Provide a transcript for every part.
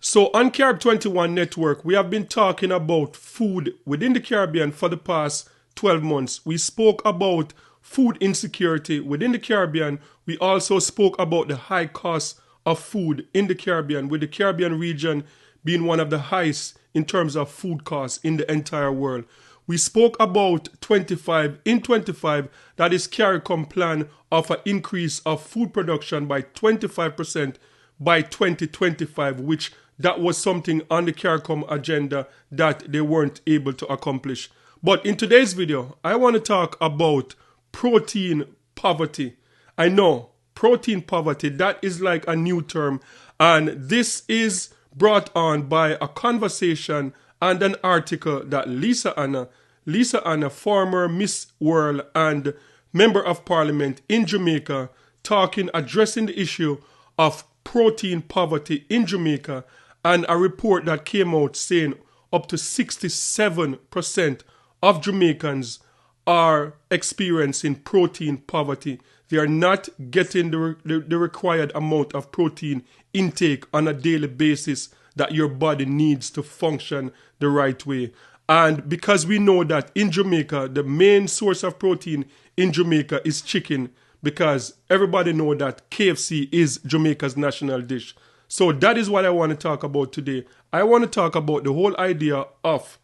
So on Carib 21 Network, we have been talking about food within the Caribbean for the past 12 months. We spoke about food insecurity within the Caribbean. We also spoke about the high cost of food in the Caribbean, with the Caribbean region being one of the highest in terms of food costs in the entire world. We spoke about 25 in 25, that is CARICOM plan of an increase of food production by 25% by 2025, which that was something on the CARICOM agenda that they weren't able to accomplish. But in today's video, I want to talk about protein poverty. I know, protein poverty, that is like a new term. And this is brought on by a conversation and an article that Lisa Hanna, former Miss World and Member of Parliament in Jamaica, addressing the issue of protein poverty in Jamaica, and a report that came out saying up to 67% of Jamaicans are experiencing protein poverty. They are not getting the required amount of protein intake on a daily basis that your body needs to function the right way. And because we know that in Jamaica, the main source of protein in Jamaica is chicken, because everybody knows that KFC is Jamaica's national dish. So that is what I want to talk about today. I want to talk about the whole idea of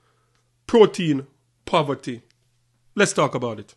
protein poverty. Let's talk about it.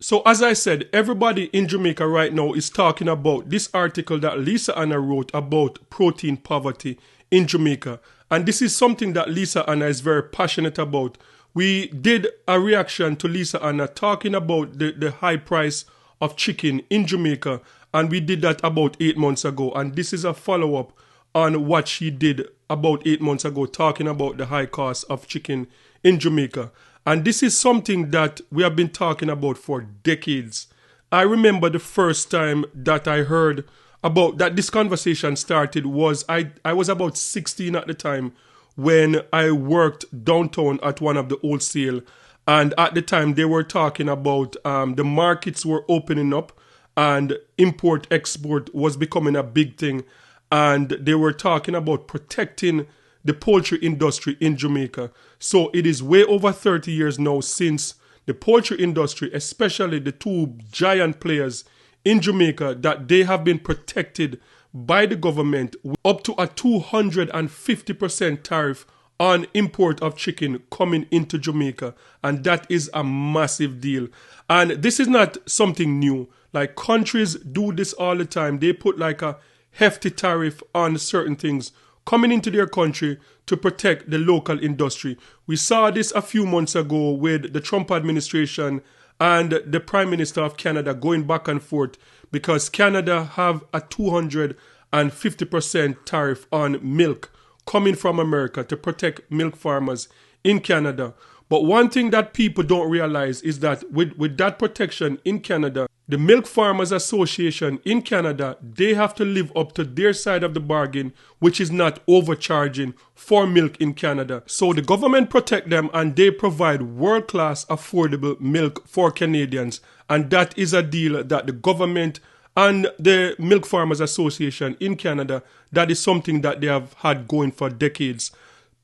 So as I said, everybody in Jamaica right now is talking about this article that Lisa Hanna wrote about protein poverty in Jamaica. And this is something that Lisa Hanna is very passionate about. We did a reaction to Lisa Hanna talking about the high price of chicken in Jamaica, and we did that about 8 months ago. And this is a follow-up on what she did about 8 months ago, talking about the high cost of chicken in Jamaica. And this is something that we have been talking about for decades. I remember the first time that I heard about that this conversation started was I was about 16 at the time, when I worked downtown at one of the wholesale. And at the time they were talking about the markets were opening up and import-export was becoming a big thing. And they were talking about protecting the poultry industry in Jamaica. So it is way over 30 years now since the poultry industry, especially the two giant players in Jamaica, that they have been protected by the government up to a 250% tariff on import of chicken coming into Jamaica. And that is a massive deal. And this is not something new. Like, countries do this all the time. They put like a hefty tariff on certain things coming into their country to protect the local industry. We saw this a few months ago with the Trump administration and the Prime Minister of Canada going back and forth, because Canada have a 250% tariff on milk coming from America to protect milk farmers in Canada. But one thing that people don't realize is that with that protection in Canada, the Milk Farmers Association in Canada, they have to live up to their side of the bargain, which is not overcharging for milk in Canada. So the government protect them and they provide world-class affordable milk for Canadians. And that is a deal that the government and the Milk Farmers Association in Canada, that is something that they have had going for decades.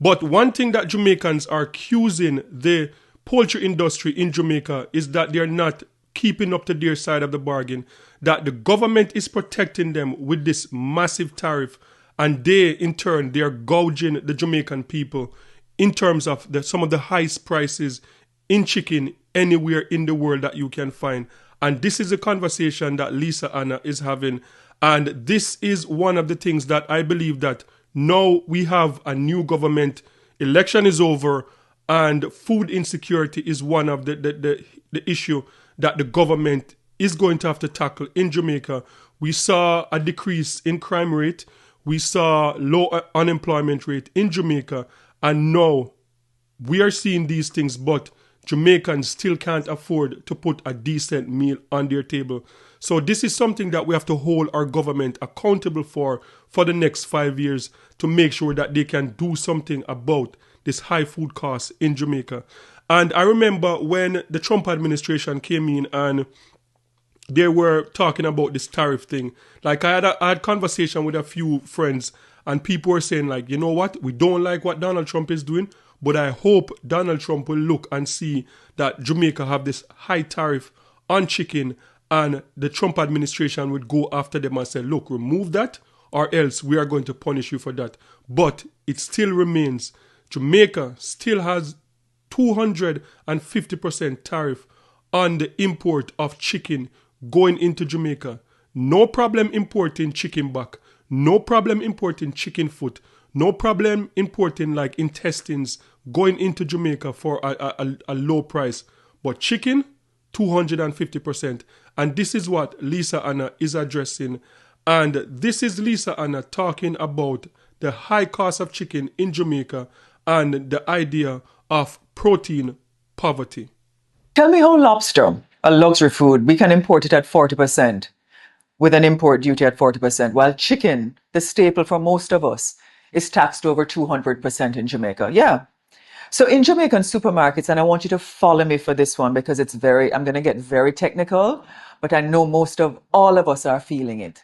But one thing that Jamaicans are accusing the poultry industry in Jamaica is that they're not keeping up to their side of the bargain, that the government is protecting them with this massive tariff, and they, in turn, they are gouging the Jamaican people in terms of some of the highest prices in chicken anywhere in the world that you can find. And this is a conversation that Lisa Hanna is having. And this is one of the things that I believe that now we have a new government, election is over, and food insecurity is one of the issue that the government is going to have to tackle in Jamaica. We saw a decrease in crime rate. We saw low unemployment rate in Jamaica. And now we are seeing these things, but Jamaicans still can't afford to put a decent meal on their table. So this is something that we have to hold our government accountable for the next 5 years, to make sure that they can do something about this high food costs in Jamaica. And I remember when the Trump administration came in and they were talking about this tariff thing. Like I had conversation with a few friends and people were saying like, you know what, we don't like what Donald Trump is doing, but I hope Donald Trump will look and see that Jamaica have this high tariff on chicken and the Trump administration would go after them and say, look, remove that or else we are going to punish you for that. But it still remains. Jamaica still has 250% tariff on the import of chicken going into Jamaica. No problem importing chicken back. No problem importing chicken foot. No problem importing like intestines going into Jamaica for a low price. But chicken, 250%. And this is what Lisa Hanna is addressing. And this is Lisa Hanna talking about the high cost of chicken in Jamaica and the idea of protein poverty. Tell me how lobster, a luxury food, we can import it at 40% with an import duty at 40%, while chicken, the staple for most of us, is taxed over 200% in Jamaica. Yeah. So in Jamaican supermarkets, and I want you to follow me for this one because I'm going to get very technical, but I know all of us are feeling it.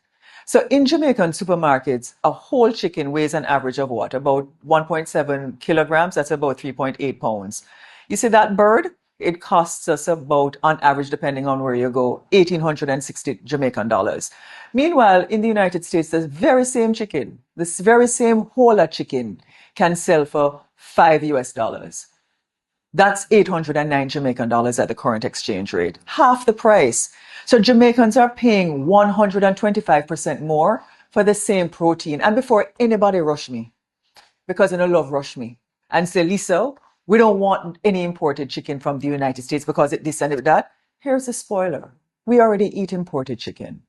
So in Jamaican supermarkets, a whole chicken weighs an average of what? About 1.7 kilograms. That's about 3.8 pounds. You see that bird? It costs us about, on average, depending on where you go, 1,860 Jamaican dollars. Meanwhile, in the United States, this very same chicken, this very same whole chicken can sell for $5 US. That's 809 Jamaican dollars at the current exchange rate. Half the price. So Jamaicans are paying 125% more for the same protein. And before anybody rush me, because I love rush me, and say, Lisa, we don't want any imported chicken from the United States because it this and it that. Here's a spoiler. We already eat imported chicken.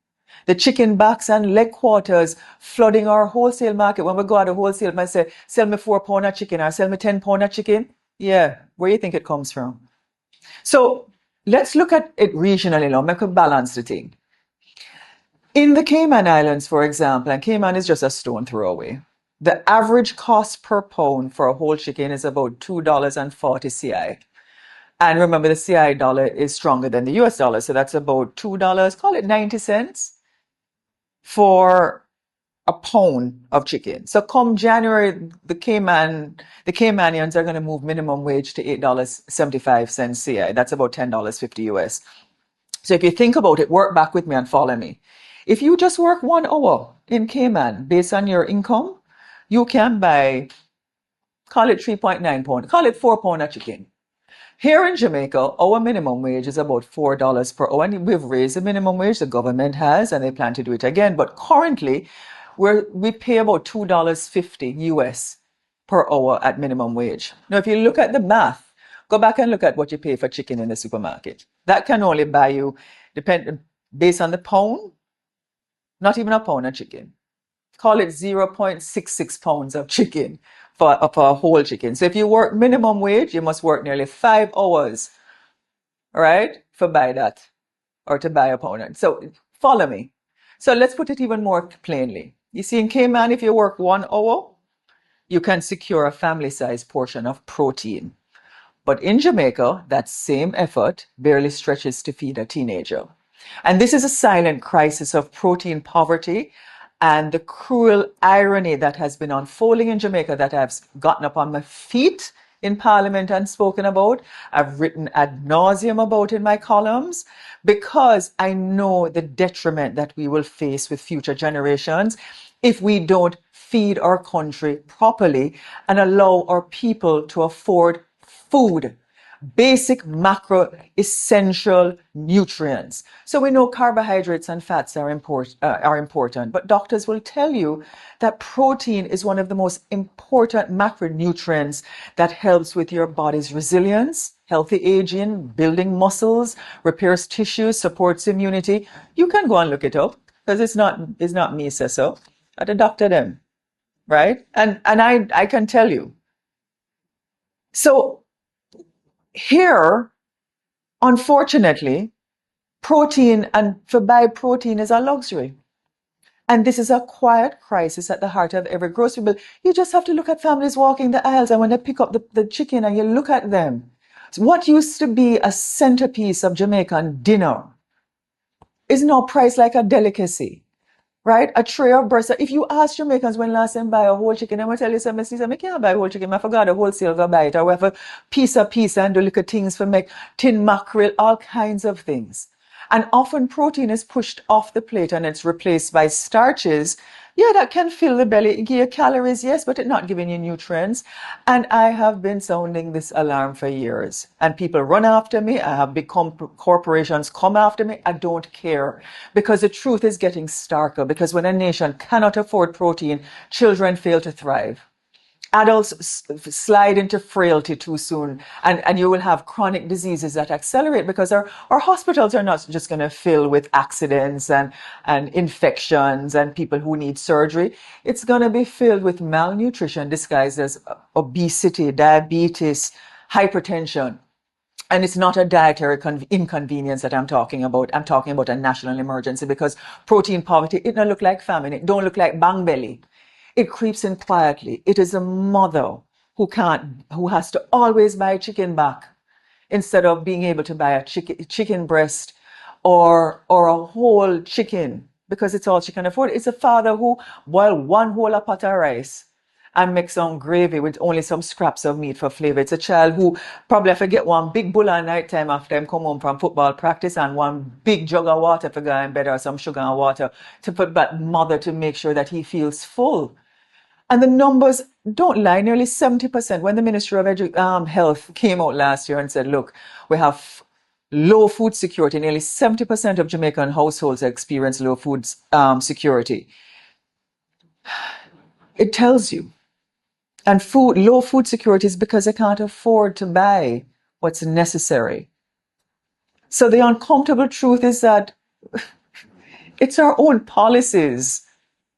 The chicken backs and leg quarters flooding our wholesale market. When we go out of wholesale, I say, sell me 4 pound of chicken or sell me 10 pound of chicken. Yeah, where do you think it comes from? So let's look at it regionally now, make a balance the thing. In the Cayman Islands, for example, and Cayman is just a stone throw away, the average cost per pound for a whole chicken is about $2.40 CI. And remember, the CI dollar is stronger than the US dollar. So that's about $2, call it 90 cents for a pound of chicken. So come January, the Caymanians are going to move minimum wage to $8.75 CI. That's about $10.50 US. So if you think about it, work back with me and follow me. If you just work 1 hour in Cayman based on your income, you can buy, call it 3.9 pound, call it 4 pound of chicken. Here in Jamaica, our minimum wage is about $4 per hour. And we've raised the minimum wage, the government has, and they plan to do it again. But currently, we pay about $2.50 US per hour at minimum wage. Now, if you look at the math, go back and look at what you pay for chicken in the supermarket. That can only buy you, based on the pound, not even a pound of chicken. Call it 0.66 pounds of chicken for a whole chicken. So if you work minimum wage, you must work nearly 5 hours, right, for buy that or to buy a pound. So follow me. So let's put it even more plainly. You see, in Cayman, if you work 1 hour, you can secure a family-sized portion of protein. But in Jamaica, that same effort barely stretches to feed a teenager. And this is a silent crisis of protein poverty and the cruel irony that has been unfolding in Jamaica that I've gotten up on my feet in Parliament and spoken about. I've written ad nauseum about in my columns because I know the detriment that we will face with future generations if we don't feed our country properly and allow our people to afford food. Basic macro essential nutrients. So we know carbohydrates and fats are important, but doctors will tell you that protein is one of the most important macronutrients that helps with your body's resilience, healthy aging, building muscles, repairs tissues, supports immunity. You can go and look it up because it's not me say so. At a doctor them, right? And I can tell you. So here, unfortunately, protein and to buy protein is a luxury. And this is a quiet crisis at the heart of every grocery bill. You just have to look at families walking the aisles and when they pick up the chicken and you look at them, What used to be a centerpiece of Jamaican dinner is now priced like a delicacy. Right? A tray of breast. If you ask Jamaicans when last time buy a whole chicken, I'm gonna tell you something, I can't buy a whole chicken. I forgot a wholesale go buy it. Or we have a piece and do little things for make tin mackerel, all kinds of things. And often protein is pushed off the plate and it's replaced by starches. Yeah, that can fill the belly, give you calories, yes, but it's not giving you nutrients. And I have been sounding this alarm for years. And people run after me. I have big corporations come after me. I don't care. Because the truth is getting starker. Because when a nation cannot afford protein, children fail to thrive. Adults slide into frailty too soon, and you will have chronic diseases that accelerate because our hospitals are not just going to fill with accidents and infections and people who need surgery. It's going to be filled with malnutrition disguised as obesity, diabetes, hypertension. And it's not a dietary inconvenience that I'm talking about. I'm talking about a national emergency because protein poverty, it don't look like famine. It don't look like bang belly. It creeps in quietly. It is a mother who has to always buy chicken back instead of being able to buy a chicken breast or a whole chicken because it's all she can afford. It's a father who boil one whole pot of rice and make some gravy with only some scraps of meat for flavor. It's a child who probably have to get one big bowl at night time after him come home from football practice and one big jug of water for go in bed or some sugar and water to put that mother to make sure that he feels full. And the numbers don't lie. Nearly 70%. When the Ministry of Health came out last year and said, look, we have low food security. Nearly 70% of Jamaican households experience low food security. It tells you. And low food security is because they can't afford to buy what's necessary. So the uncomfortable truth is that it's our own policies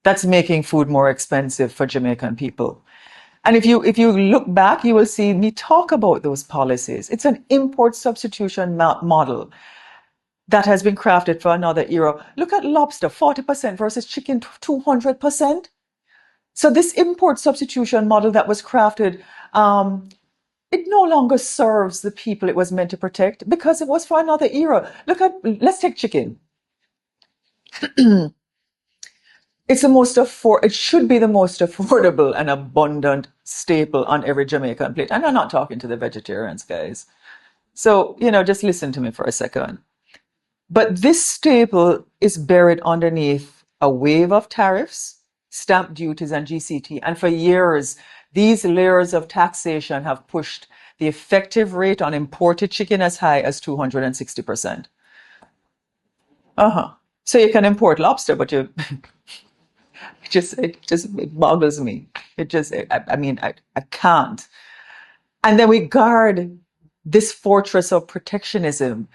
that's making food more expensive for Jamaican people. And if you look back, you will see me talk about those policies. It's an import substitution model that has been crafted for another era. Look at lobster, 40% versus chicken, 200%. So this import substitution model that was crafted, it no longer serves the people it was meant to protect because it was for another era. Let's take chicken. It should be the most affordable and abundant staple on every Jamaican plate. And I'm not talking to the vegetarians, guys. So, just listen to me for a second. But this staple is buried underneath a wave of tariffs, stamp duties, and GCT. And for years, these layers of taxation have pushed the effective rate on imported chicken as high as 260%. So you can import lobster, but it boggles me. I can't. And then we guard this fortress of protectionism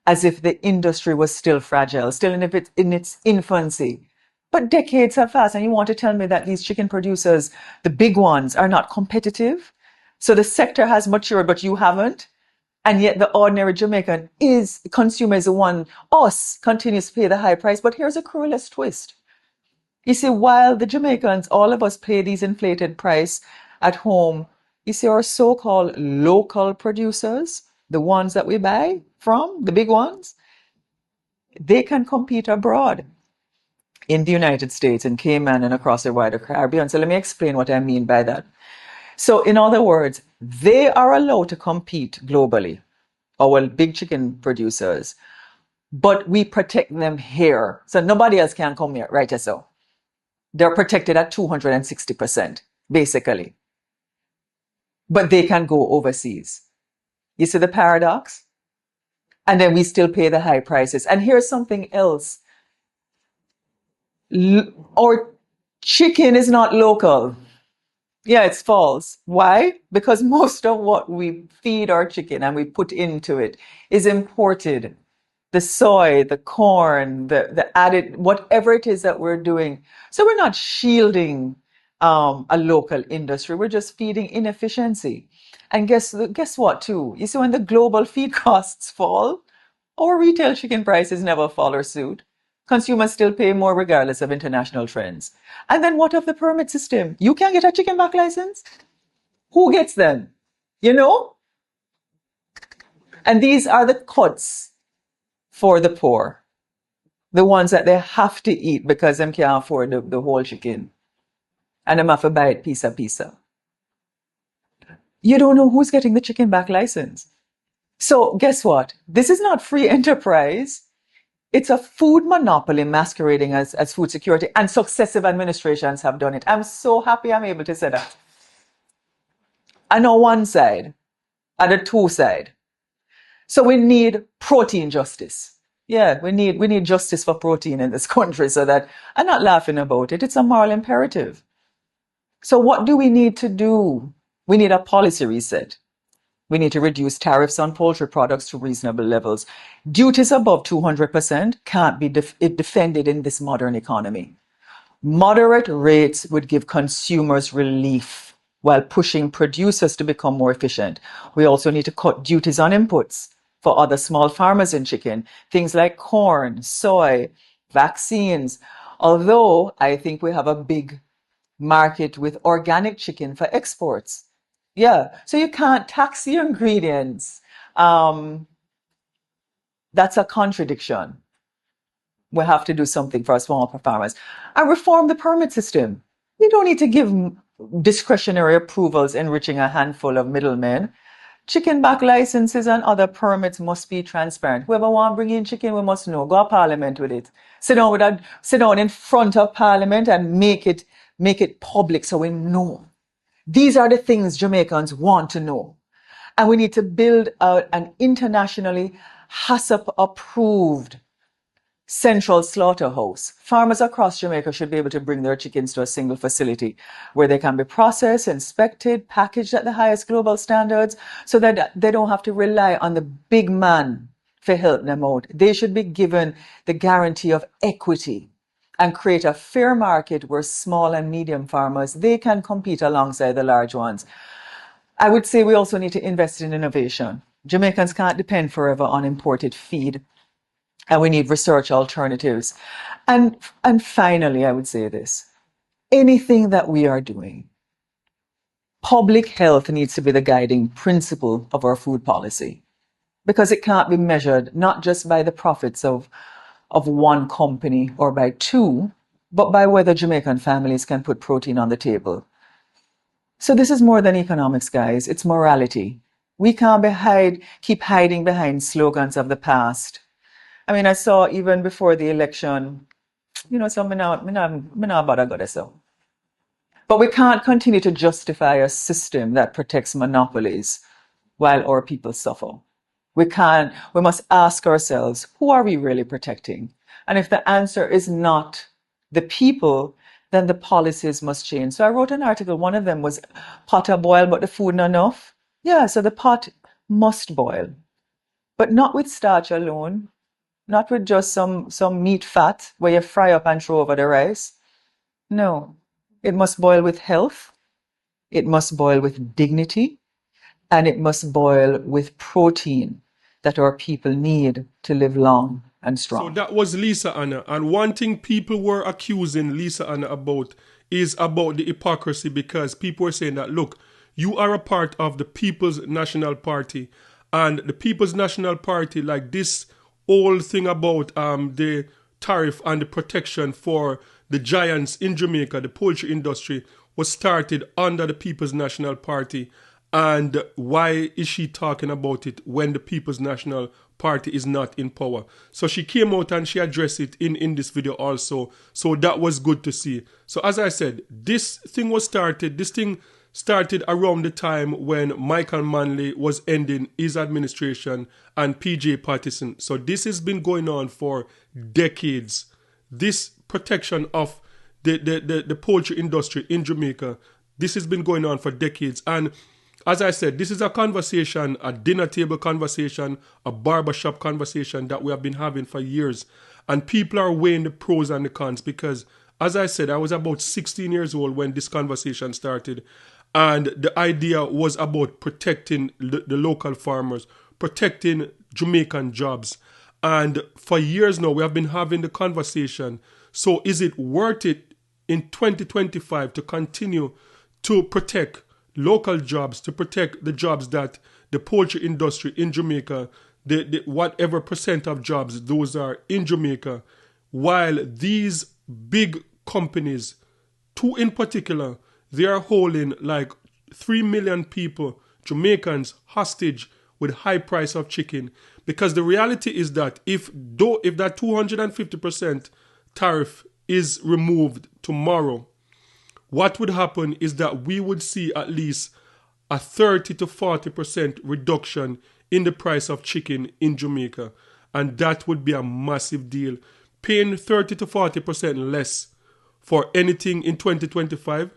as if the industry was still fragile, still in its infancy. But decades have passed, and you want to tell me that these chicken producers, the big ones, are not competitive? So the sector has matured, but you haven't? And yet the ordinary Jamaican consumer is the one, us, continues to pay the high price. But here's a cruelest twist. You see, while the Jamaicans, all of us pay these inflated price at home, you see our so-called local producers, the ones that we buy from, the big ones, they can compete abroad in the United States, in Cayman, and across the wider Caribbean. So let me explain what I mean by that. So in other words, they are allowed to compete globally, our big chicken producers, but we protect them here. So nobody else can come here, right? So they're protected at 260%, basically. But they can go overseas. You see the paradox? And then we still pay the high prices. And here's something else. Our chicken is not local. Yeah, it's false. Why? Because most of what we feed our chicken and we put into it is imported. The soy, the corn, the added, whatever it is that we're doing. So we're not shielding a local industry. We're just feeding inefficiency. And guess what too? You see, when the global feed costs fall, our retail chicken prices never follow suit. Consumers still pay more regardless of international trends. And then what of the permit system? You can't get a chicken back license? Who gets them? You know? And these are the cuts for the poor, the ones that they have to eat because them can't afford the whole chicken. And them have to buy it piece a piece. You don't know who's getting the chicken back license. So guess what? This is not free enterprise. It's a food monopoly masquerading as food security, and successive administrations have done it. I'm so happy I'm able to say that. And on one side, and the two side. So we need protein justice. Yeah, we need justice for protein in this country, so that I'm not laughing about it. It's a moral imperative. So what do we need to do? We need a policy reset. We need to reduce tariffs on poultry products to reasonable levels. Duties above 200% can't be defended in this modern economy. Moderate rates would give consumers relief while pushing producers to become more efficient. We also need to cut duties on inputs for other small farmers in chicken, things like corn, soy, vaccines. Although I think we have a big market with organic chicken for exports. Yeah, so you can't tax your ingredients. That's a contradiction. We have to do something for our small farmers and reform the permit system. We don't need to give discretionary approvals enriching a handful of middlemen. Chicken back licenses and other permits must be transparent. Whoever want to bring in chicken, we must know. Go to Parliament with it. Sit down in front of Parliament and make it public so we know. These are the things Jamaicans want to know. And we need to build out an internationally HACCP approved central slaughterhouse. Farmers across Jamaica should be able to bring their chickens to a single facility where they can be processed, inspected, packaged at the highest global standards, so that they don't have to rely on the big man for help them out. They should be given the guarantee of equity and create a fair market where small and medium farmers, they can compete alongside the large ones. I would say we also need to invest in innovation. Jamaicans can't depend forever on imported feed, and we need research alternatives. And finally, I would say this. Anything that we are doing, public health needs to be the guiding principle of our food policy, because it can't be measured not just by the profits of one company or by two, but by whether Jamaican families can put protein on the table. So this is more than economics, guys. It's morality. We can't keep hiding behind slogans of the past. I mean, I saw even before the election, so me not bother go there so. But we can't continue to justify a system that protects monopolies while our people suffer. We must ask ourselves, who are we really protecting? And if the answer is not the people, then the policies must change. So I wrote an article, one of them was pot a boil, but the food not enough. Yeah, so the pot must boil, but not with starch alone, not with just some meat fat where you fry up and throw over the rice. No, it must boil with health, it must boil with dignity, and it must boil with protein that our people need to live long and strong. So that was Lisa Hanna. And one thing people were accusing Lisa Hanna about is about the hypocrisy, because people were saying that, look, you are a part of the People's National Party, and the People's National Party, like this whole thing about the tariff and the protection for the giants in Jamaica, the poultry industry, was started under the People's National Party. And why is she talking about it when the People's National Party is not in power? So she came out and she addressed it in this video also. So that was good to see. So as I said, this thing started around the time when Michael Manley was ending his administration and PJ Patterson. So this has been going on for decades. This protection of the poultry industry in Jamaica, this has been going on for decades. And as I said, this is a conversation, a dinner table conversation, a barbershop conversation that we have been having for years. And people are weighing the pros and the cons because, as I said, I was about 16 years old when this conversation started. And the idea was about protecting the local farmers, protecting Jamaican jobs. And for years now, we have been having the conversation. So is it worth it in 2025 to continue to protect local jobs, to protect the jobs that the poultry industry in Jamaica, the whatever percent of jobs, those are in Jamaica, while these big companies, two in particular, they are holding like 3 million people, Jamaicans, hostage with high price of chicken. Because the reality is that if that 250% tariff is removed tomorrow, what would happen is that we would see at least a 30 to 40% reduction in the price of chicken in Jamaica. And that would be a massive deal. Paying 30 to 40% less for anything in 2025,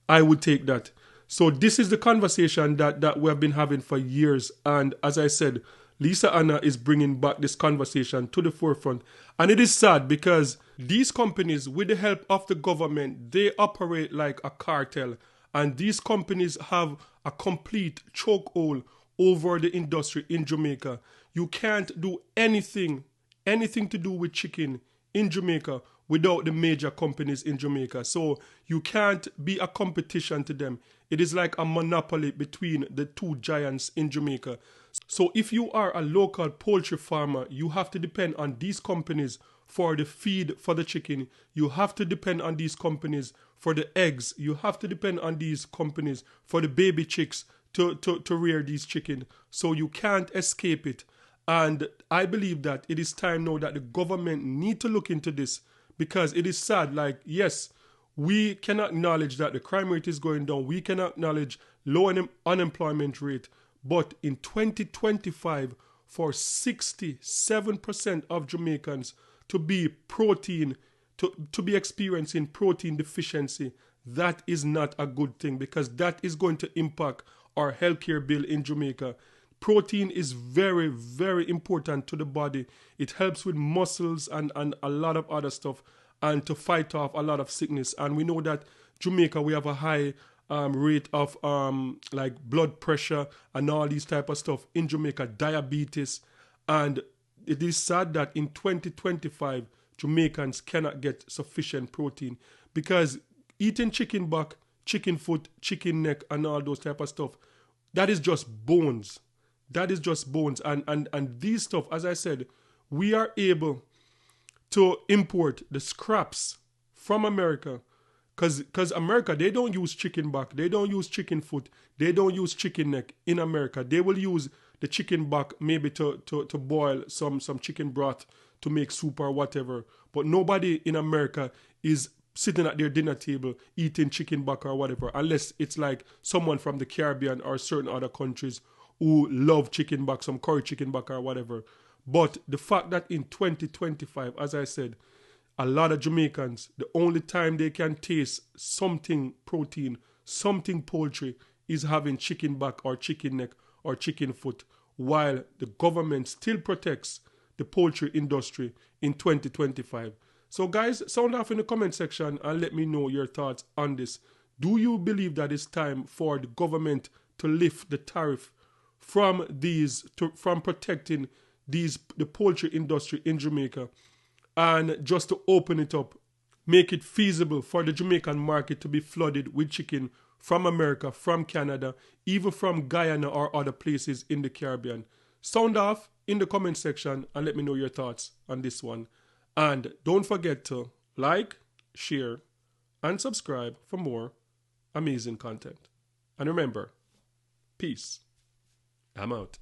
I would take that. So this is the conversation that we have been having for years. And as I said, Lisa Hanna is bringing back this conversation to the forefront. And it is sad because these companies, with the help of the government, they operate like a cartel. And these companies have a complete chokehold over the industry in Jamaica. You can't do anything to do with chicken in Jamaica without the major companies in Jamaica. So you can't be a competition to them. It is like a monopoly between the two giants in Jamaica. So if you are a local poultry farmer, you have to depend on these companies for the feed for the chicken. You have to depend on these companies for the eggs. You have to depend on these companies for the baby chicks to rear these chicken. So you can't escape it. And I believe that it is time now that the government need to look into this, because it is sad. Like, yes, we can acknowledge that the crime rate is going down. We can acknowledge low unemployment rate. But in 2025, for 67% of Jamaicans to be to be experiencing protein deficiency, that is not a good thing, because that is going to impact our healthcare bill in Jamaica. Protein is very, very important to the body. It helps with muscles and a lot of other stuff, and to fight off a lot of sickness. And we know that Jamaica, we have a high rate of like blood pressure and all these type of stuff in Jamaica, diabetes. And it is sad that in 2025, Jamaicans cannot get sufficient protein, because eating chicken back, chicken foot, chicken neck, and all those type of stuff, that is just bones. That is just bones. And these stuff, as I said, we are able to import the scraps from America, because America, they don't use chicken back, they don't use chicken foot, they don't use chicken neck in America. They will use the chicken back maybe to boil some chicken broth to make soup or whatever. But nobody in America is sitting at their dinner table eating chicken back or whatever, unless it's like someone from the Caribbean or certain other countries who love chicken back, some curry chicken back or whatever. But the fact that in 2025, as I said, a lot of Jamaicans, the only time they can taste something protein, something poultry, is having chicken back or chicken neck or chicken foot, while the government still protects the poultry industry in 2025. So guys, sound off in the comment section and let me know your thoughts on this. Do you believe that it's time for the government to lift the tariff from protecting the poultry industry in Jamaica, and just to open it up, make it feasible for the Jamaican market to be flooded with chicken from America, from Canada, even from Guyana or other places in the Caribbean? Sound off in the comment section and let me know your thoughts on this one. And don't forget to like, share, and subscribe for more amazing content. And remember, peace. I'm out.